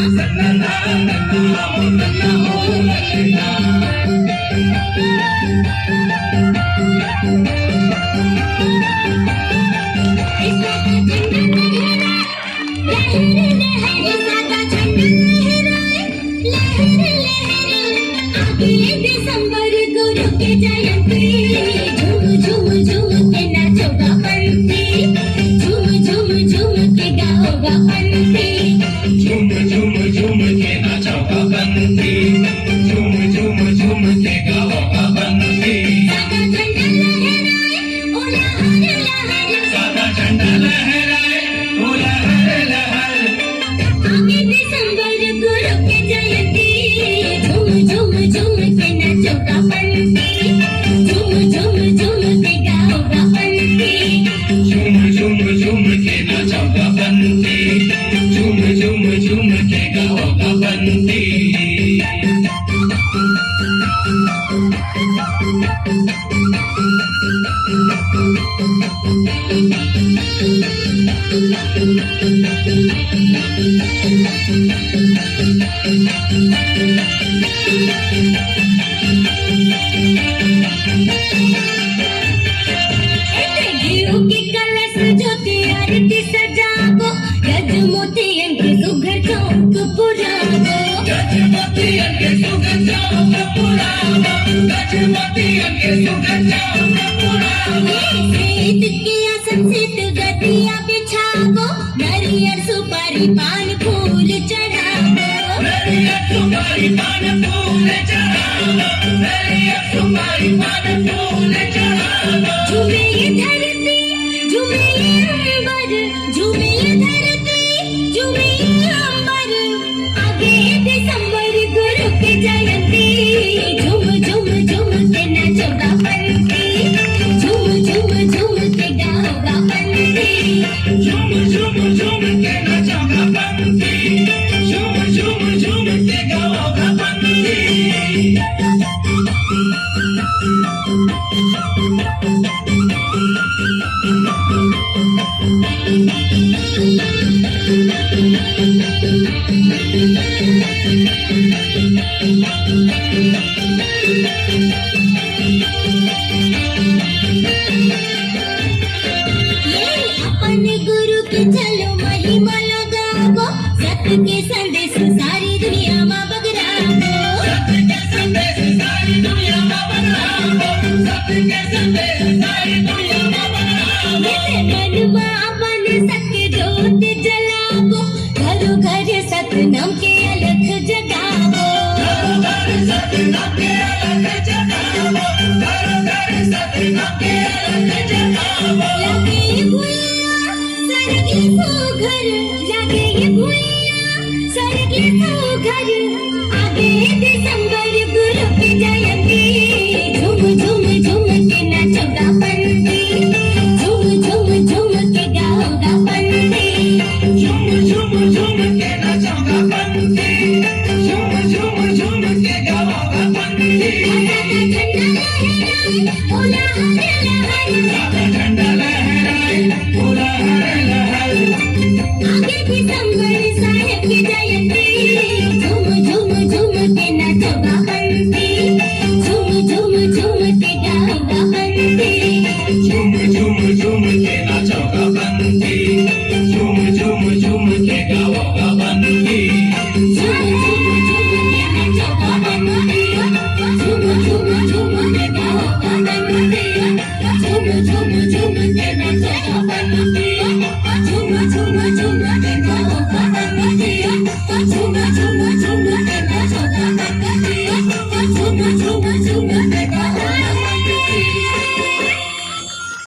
नन्ना नन्ना हो नन्ना हो नन्ना। दिसंबर गुरु के जयंती झूम झूम झूम के नाचोगा पंथी झूम झूम झूम के गाओगा पंथी झूम झूम झूम के नाचोगा पंथी झूम झूम झूम के गाओगा पंथी। सादा झंडा लहराए ओ लहर लहर आगे दिसंबर गुरु के जयंती झूम झूम झूम के नाचोगा पंथी झूम झूम झूम के गाओगा पंथी झूम झूम झूम के नाचोगा पंथी झूम झूम झूम के गाओगा पंथी। सजावो गजमोतियन के सुघर चौक पुरावो गजमोतियन के सुघर चौक पुरावो गजमोतियन के सुघर चौक पुरावो। श्वेत के आसन सित गदिया बिछावो नरियर सुपारी पान फूल चढ़ावो नरियर सुपारी पान फूल चढ़ावो नरियर सुपारी पान फूल चढ़ावो। झूमे ये धरती झूमे ये अंबर झूमे ये धरती झूमे ये अंबर आगे दिसंबर गुरु के जयंती झूम झूम झूम के नाचोगा पंथी झूम झूम झूम के गाओगा पंथी झूम झूम झूम के नाचोगा पंथी झूम झूम झूम के गाओगा पंथी। अपन गुरु की चलो महिमा लगावो सत्य के संदेश सारी दुनिया में बगरावो सत्य के संदेश सारी दुनिया में बगरावो सत्य के संदेश सारी दुनिया में बगरावो। मन में अपन सत्य ज्योत जलावो घरों घर सतनाम के अलख जगावो घरों घर सतनाम के अलख जगावो घरों घर सतनाम के अलख जगावो। लगे ये भुइयां सरगी सो घर लगे ये भुइयां सरगी सो घर आगे दिसंबर गुरु की जयंती झूम झूम झूम के नाचोगा पंथी झूम झूम झूम के गाओगा पंथी झूम झूम झूम